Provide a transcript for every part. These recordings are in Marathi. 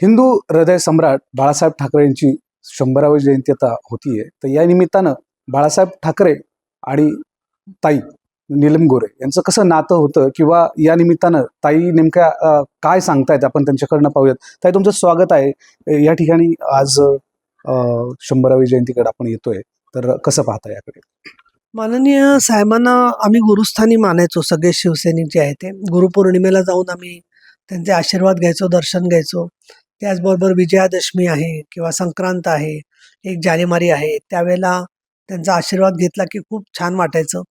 हिंदू हृदय सम्राट बाळासाहेब ठाकरे यांची 100वी जयंती आता होतीये. तर या निमित्तानं बाळासाहेब ठाकरे आणि ताई नीलम गोरे यांचं कसं नातं होतं किंवा या निमित्तानं ताई नेमक्या काय सांगतायत आपण त्यांच्याकडनं पाहूयात. ताई, तुमचं स्वागत आहे या ठिकाणी. आज 100वी जयंतीकडे आपण येतोय, तर कसं पाहता याकडे? माननीय साहेबांना आम्ही गुरुस्थानी मानायचो. सगळे शिवसैनिक जे आहेत ते गुरुपौर्णिमेला जाऊन आम्ही त्यांचे आशीर्वाद घ्यायचो, दर्शन घ्यायचो. त्याचबरोबर विजयादशमी आहे किंवा संक्रांत आहे, 1 जानेवारी आहे, त्यावेळेला त्यांचा आशीर्वाद घेतला की खूप छान वाटायचं.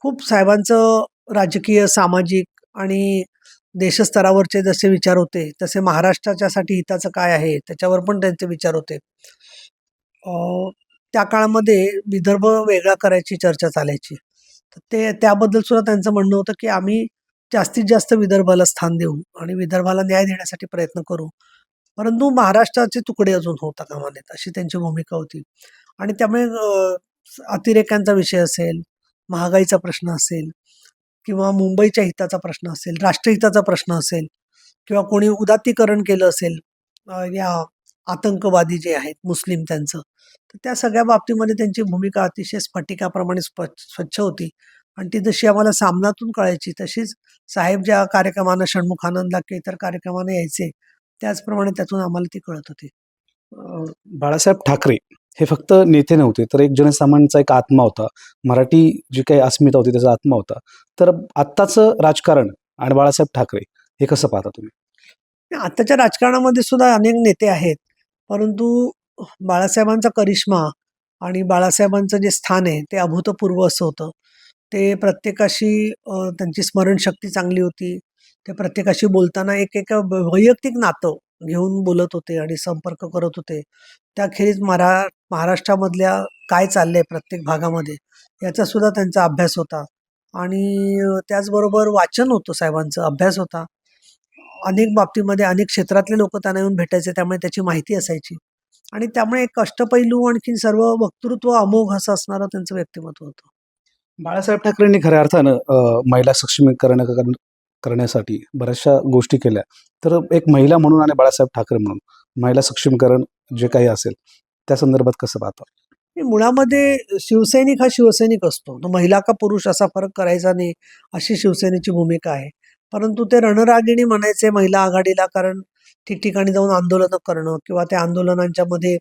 खूप साहेबांचं राजकीय, सामाजिक आणि देशस्तरावरचे जसे विचार होते, तसे महाराष्ट्राच्यासाठी हिताचं काय आहे त्याच्यावर पण त्यांचे विचार होते. त्या काळामध्ये विदर्भ वेगळा करायची चर्चा चालायची. तर त्याबद्दल सुद्धा त्यांचं म्हणणं होतं की आम्ही जास्तीत जास्त विदर्भाला स्थान देऊ आणि विदर्भाला न्याय देण्यासाठी प्रयत्न करू. परंतु महाराष्ट्राचे तुकडे अजून होता कामा नयेत, अशी त्यांची भूमिका होती. आणि त्यामुळे अतिरेक्यांचा विषय असेल, महागाईचा प्रश्न असेल किंवा मुंबईच्या हिताचा प्रश्न असेल, राष्ट्रहिताचा प्रश्न असेल किंवा कोणी उदात्तीकरण केलं असेल, या आतंकवादी जे आहेत मुस्लिम त्यांचं, तर त्या सगळ्या बाबतीमध्ये त्यांची भूमिका अतिशय स्फटिकाप्रमाणे स्वच्छ होती. आणि ती जशी आम्हाला सामनातून कळायची, तशीच साहेब ज्या कार्यक्रमानं, षण्मुखानंदला किंवा इतर कार्यक्रमाने यायचे, त्याचप्रमाणे त्यातून आम्हाला ती कळत होती. बाळासाहेब ठाकरे हे फक्त नेते नव्हते, तर एक जनसामान्यांचा एक आत्मा होता. मराठी जी काही अस्मिता होती त्याचा आत्मा होता. तर आत्ताचं राजकारण आणि बाळासाहेब ठाकरे हे कसं पाहता तुम्ही? आताच्या राजकारणामध्ये सुद्धा अनेक नेते आहेत, परंतु बाळासाहेबांचा करिश्मा आणि बाळासाहेबांचं जे स्थान आहे ते अभूतपूर्व असं होतं. ते प्रत्येकाशी त्यांची स्मरणशक्ती चांगली होती. ते प्रत्येकाशी बोलताना एक वैयक्तिक नातं घेऊन बोलत होते आणि संपर्क करत होते. त्याखेरीज महाराष्ट्रामधल्या काय चाललंय प्रत्येक भागामध्ये याचा सुद्धा त्यांचा अभ्यास होता. आणि त्याचबरोबर वाचन होतं साहेबांचं, अभ्यास होता. अनेक बाबतीमध्ये अनेक क्षेत्रातले लोक त्यांना येऊन भेटायचे, त्यामुळे त्याची माहिती असायची. आणि त्यामुळे एक अष्टपैलू आणखीन सर्व वक्तृत्व अमोघ असं असणारं त्यांचं व्यक्तिमत्व होतं. बाळासाहेब ठाकरेंनी खऱ्या अर्थानं महिला सक्षमीकरण करण्यासाठी बऱ्याचशा गोष्टी केल्या. तर एक महिला म्हणून आणि बाळासाहेब ठाकरे म्हणून महिला सक्षमीकरण जे काही असेल त्या संदर्भात कसं पाहता? मुळामध्ये शिवसैनिक हा शिवसैनिक असतो. तो महिला का पुरुष असा फरक करायचा नाही, अशी शिवसेनेची भूमिका आहे. परंतु ते रणरागिणी म्हणायचे महिला आघाडीला, कारण ठिकठिकाणी जाऊन आंदोलनं करणं किंवा त्या आंदोलनांच्या मध्ये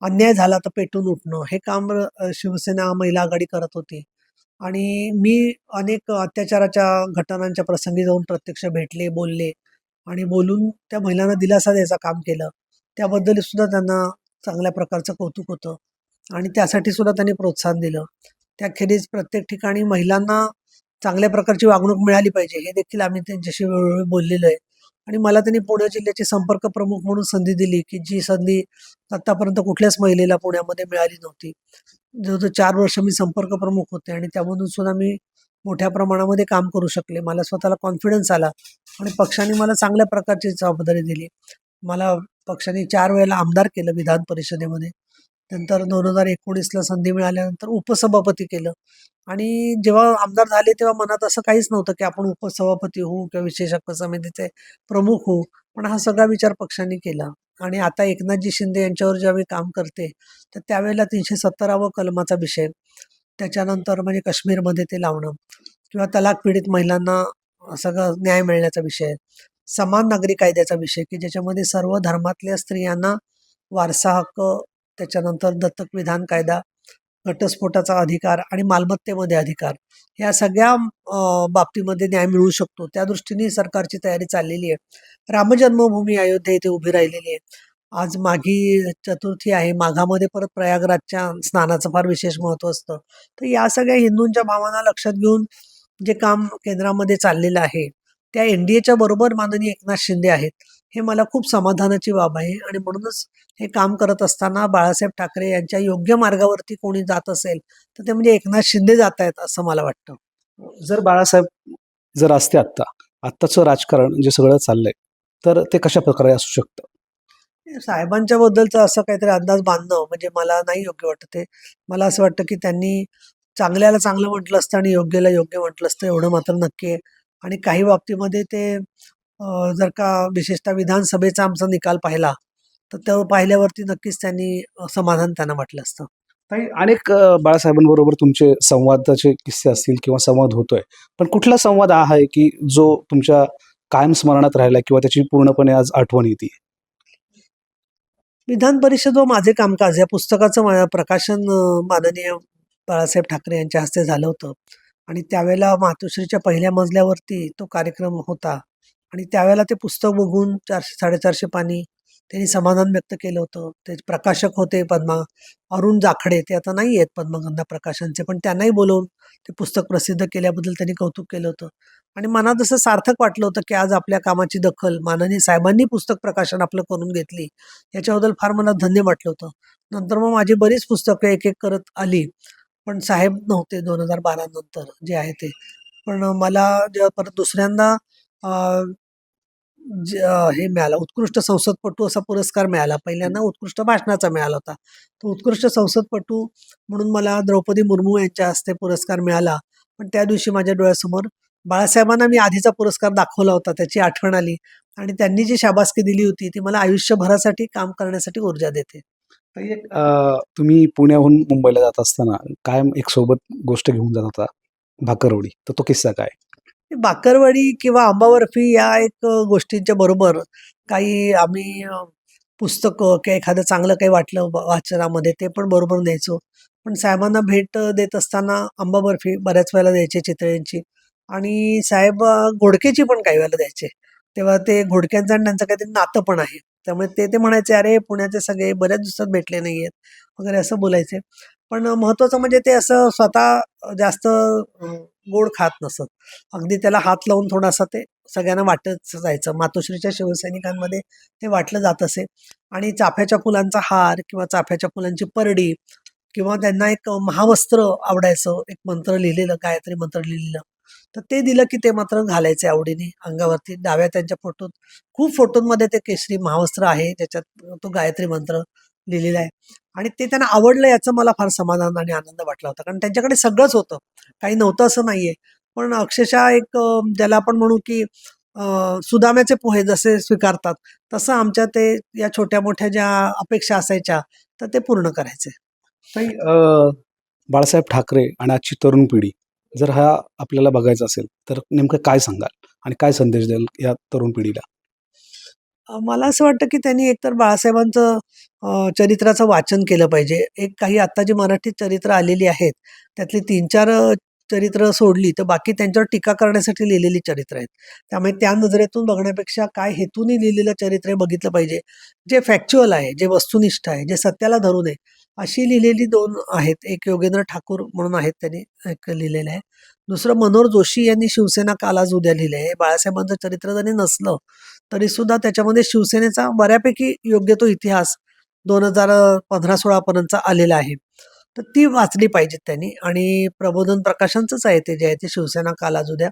अन्याय झाला तर पेटून उठणं, हे काम शिवसेना महिला आघाडी करत होती. आणि मी अनेक अत्याचाराच्या घटनांच्या प्रसंगी जाऊन प्रत्यक्ष भेटले, बोलले आणि बोलून त्या महिलांना दिलासा द्यायचं काम केलं. त्याबद्दल सुद्धा त्यांना चांगल्या प्रकारचं कौतुक होतं आणि त्यासाठी सुद्धा त्यांनी प्रोत्साहन दिलं. त्याखेरीज प्रत्येक ठिकाणी महिलांना चांगल्या प्रकारची वागणूक मिळाली पाहिजे, हे देखील आम्ही त्यांच्याशी वेळोवेळी बोललेलो आहे. आणि मला त्यांनी पुणे जिल्ह्याचे संपर्क प्रमुख म्हणून संधी दिली, की जी संधी आतापर्यंत कुठल्याच महिलेला पुण्यामध्ये मिळाली नव्हती. जवळजवळ 4 वर्ष मी संपर्क प्रमुख होते आणि त्यामधून सुद्धा मी मोठ्या प्रमाणामध्ये काम करू शकले. मला स्वतःला कॉन्फिडन्स आला आणि पक्षाने मला चांगल्या प्रकारची जबाबदारी दिली. मला पक्षाने 4 वेळेला आमदार केलं विधान परिषदेमध्ये. नंतर 2019ला संधी मिळाल्यानंतर उपसभापती केलं. आणि जेव्हा आमदार झाले तेव्हा मनात असं काहीच नव्हतं की आपण उपसभापती होऊ किंवा विशेष हक्क समितीचे प्रमुख होऊ. पण हा सगळा विचार पक्षाने केला. आणि आता एकनाथजी शिंदे यांच्यावर जेव्हा मी काम करते, तर त्यावेळेला 370व कलमाचा विषय, त्याच्यानंतर म्हणजे काश्मीरमध्ये ते लावणं किंवा तलाक पीडित महिलांना सगळं न्याय मिळण्याचा विषय, समान नागरी कायद्याचा विषय की ज्याच्यामध्ये सर्व धर्मातल्या स्त्रियांना वारसा हक्क, त्याच्यानंतर दत्तक विधान कायदा, घटस्फोटाचा अधिकार आणि मालमत्तेमध्ये अधिकार, या सगळ्या बाबतीमध्ये न्याय मिळू शकतो, त्या दृष्टीने सरकारची तयारी चाललेली आहे. रामजन्मभूमी अयोध्या इथे उभी राहिलेली आहे. आज माघी चतुर्थी आहे, माघामध्ये परत प्रयागराजच्या स्नानाचं फार विशेष महत्त्व असतं. तर या सगळ्या हिंदूंच्या भावना लक्षात घेऊन जे काम केंद्रामध्ये चाललेलं आहे, त्या एनडीएच्या बरोबर माननीय एकनाथ शिंदे आहेत, हे मला खूप समाधानाची बाब आहे. आणि म्हणूनच हे काम करत असताना बाळासाहेब ठाकरे यांच्या योग्य मार्गावरती कोणी जात असेल, तर ते म्हणजे एकनाथ शिंदे जात आहेत असं मला वाटतं. जर बाळासाहेब जर असते आत्ताचं राजकारण जे सगळं चाललंय, तर ते कशा प्रकारे असू शकतं? साहेबांच्या बद्दलचं असं काहीतरी अंदाज बांधणं म्हणजे मला नाही योग्य वाटत ते. मला असं वाटतं की त्यांनी चांगल्याला चांगलं म्हटलं असतं आणि योग्याला योग्य म्हटलं असतं, एवढं मात्र नक्की आहे. आणि काही बाबतीमध्ये ते जर का विशेषतः विधानसभेचा आमचा निकाल पाहिला तर तो पाहिल्यावरती नक्कीच त्यांनी समाधान त्यांना वाटलं असतं. ताई, अनेक बाळासाहेबांबरोबर तुमचे संवादाचे किस्से असतील किंवा संवाद होतोय. पण कुठला संवाद हा आहे की जो तुमच्या कायम स्मरणात राहिला किंवा त्याची पूर्णपणे आज आठवण येते? विधान परिषद व माझे कामकाज या पुस्तकाचं प्रकाशन माननीय बाळासाहेब ठाकरे यांच्या हस्ते झालं होतं आणि त्यावेळेला मातोश्रीच्या पहिल्या मजल्यावरती तो कार्यक्रम होता आणि त्यावेळेला ते पुस्तक बघून 400-450 पानी त्यांनी समाधान व्यक्त केलं होतं. ते प्रकाशक होते अरुण जाखडे, ते आता नाही आहेत पद्मगंधा प्रकाशनचे, पण त्यांनाही बोलवून ते पुस्तक प्रसिद्ध केल्याबद्दल त्यांनी कौतुक केलं होतं आणि मनात असं सार्थक वाटलं होतं की आज आपल्या कामाची दखल माननीय साहेबांनी पुस्तक प्रकाशन आपलं करून घेतली, याच्याबद्दल फार मला धन्य वाटलं होतं. नंतर मग माझी बरीच पुस्तकं एक एक करत आली, पण साहेब नव्हते 2012 नंतर जे आहे ते. पण मला जेव्हा परत दुसऱ्यांदा हे मिळालं, उत्कृष्ट संसदपटू असा पुरस्कार मिळाला. पहिल्यांदा उत्कृष्ट भाषणाचा मिळाला होता. तो उत्कृष्ट संसदपटू म्हणून मला द्रौपदी मुर्मू यांच्या हस्ते पुरस्कार मिळाला. पण त्या दिवशी माझ्या डोळ्यासमोर बाळासाहेबांना मी आधीचा पुरस्कार दाखवला होता, त्याची आठवण आली आणि त्यांनी जी शाबासकी दिली होती ती मला आयुष्यभरासाठी काम करण्यासाठी ऊर्जा देते. ताई, एक तुम्ही पुण्याहून मुंबईला जात असताना कायम एक सोबत गोष्ट घेऊन जात होता, भाकरवडी. तर तो किस्सा काय? बाकरवडी किंवा आंबा बर्फी या एक गोष्टींच्या बरोबर काही आम्ही पुस्तकं किंवा एखादं चांगलं काही वाटलं वाचनामध्ये ते पण बरोबर न्यायचो. पण साहेबांना भेट देत असताना आंबा बर्फी बऱ्याच वेळेला द्यायचे चितळेंची आणि साहेब घोडकेची पण काही वेळेला द्यायचे. तेव्हा ते घोडक्यांचं आणि त्यांचं काहीतरी नातं पण आहे. त्यामुळे ते म्हणायचे, "अरे, पुण्याचे सगळे बऱ्याच दिवसात भेटले नाहीयेत" वगैरे असं बोलायचे. पण महत्त्वाचं म्हणजे ते असं स्वतः जास्त गोड खात नसत. अगदी त्याला हात लावून थोडासा ते सगळ्यांना वाटत जायचं. मातोश्रीच्या शिवसैनिकांमध्ये ते वाटलं जात असे आणि चाफ्याच्या फुलांचा हार किंवा चाफ्याच्या फुलांची परडी किंवा त्यांना एक महावस्त्र आवडायचं, एक मंत्र लिहिलेलं, गायत्री मंत्र लिहिलेलं. तर ते दिलं की ते मात्र घालायचे आवडीने अंगावरती. डाव्या त्यांच्या फोटोत खूप फोटोंमध्ये ते केशरी महावस्त्र आहे, त्याच्यात तो गायत्री मंत्र लिहिलेला आहे आणि ते त्यांना आवडलं याचं मला फार समाधान आणि आनंद वाटला होता. कारण त्यांच्याकडे सगळंच होतं. काही नव्हतं असं नाहीये. पण अक्षरशः एक ज्याला आपण म्हणू की सुदाम्याचे पोहे जसे स्वीकारतात, तसं आमच्या ते या छोट्या-मोठ्या ज्या अपेक्षा असायच्या, तर ते पूर्ण करायचे. ताई, बाळासाहेब ठाकरे आणि आजची तरुण पिढी जर हा आपल्याला बघायचा असेल, तर नेमकं काय सांगाल आणि काय संदेश द्याल या तरुण पिढीला? मला असं वाटतं की त्यांनी एकतर बाळासाहेबांचं चरित्राचं वाचन केलं पाहिजे. एक काही आत्ता जी मराठी चरित्र आलेली आहेत, त्यातली 3-4 चरित्र सोडली, तर बाकी त्यांच्यावर टीका करण्यासाठी लिहिलेली चरित्र आहेत. त्यामुळे त्या नजरेतून बघण्यापेक्षा काय हेतूने लिहिलेलं चरित्र हे बघितलं पाहिजे. जे फॅक्च्युअल आहे, जे वस्तुनिष्ठ आहे, जे सत्याला धरून आहे, अशी लिहिलेली 2 आहेत. एक योगेंद्र ठाकूर म्हणून आहेत, त्यांनी एक लिहिलेलं आहे. दुसरं मनोहर जोशी यांनी शिवसेना काल आज उद्या लिहिलं आहे. बाळासाहेबांचं चरित्र जरी नसलं, तरीसुद्धा त्याच्यामध्ये शिवसेनेचा बऱ्यापैकी योग्य तो इतिहास 2015-16 पर्यंतचा आलेला आहे. तर ती वाचली पाहिजेत त्यांनी आणि प्रबोधन प्रकाशनचंच आहे ते जे आहे ते शिवसेना काल आज उद्या.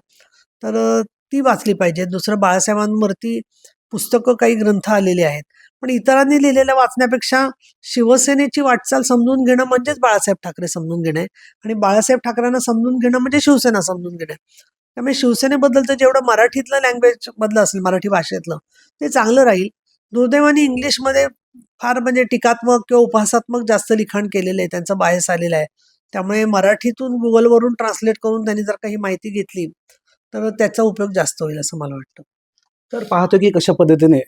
तर ती वाचली पाहिजे. दुसरं बाळासाहेबांवरती पुस्तकं काही ग्रंथ आलेले आहेत. पण इतरांनी लिहिलेलं वाचण्यापेक्षा शिवसेनेची वाटचाल समजून घेणं म्हणजेच बाळासाहेब ठाकरे समजून घेणं आहे आणि बाळासाहेब ठाकरेंना समजून घेणं म्हणजे शिवसेना समजून घेणं आहे. त्यामुळे शिवसेनेबद्दलचं जेवढं मराठीतलं लँग्वेज मधलं असेल, मराठी भाषेतलं, ते चांगलं राहील. दुर्दैवाने इंग्लिशमध्ये फार म्हणजे टीकात्मक किंवा उपहासात्मक जास्त लिखाण केलेलं आहे, त्यांचं बायस आलेलं आहे. त्यामुळे मराठीतून Googleवरून ट्रान्सलेट करून त्यांनी जर काही माहिती घेतली, तर त्याचा उपयोग जास्त होईल असं मला वाटतं. तर पाहतो की कशा पद्धतीने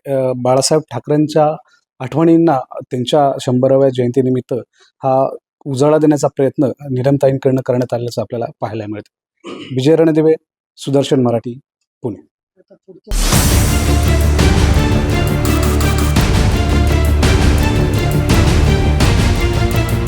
बाळासाहेब ठाकरेंच्या आठवणींना त्यांच्या 100व्या जयंतीनिमित्त हा उजाळा देण्याचा प्रयत्न नीलमताईंकडनं करण्यात आल्याचं आपल्याला पाहायला मिळतं. विजय रणदिवे, सुदर्शन मराठी, पुणे. आता पुढचं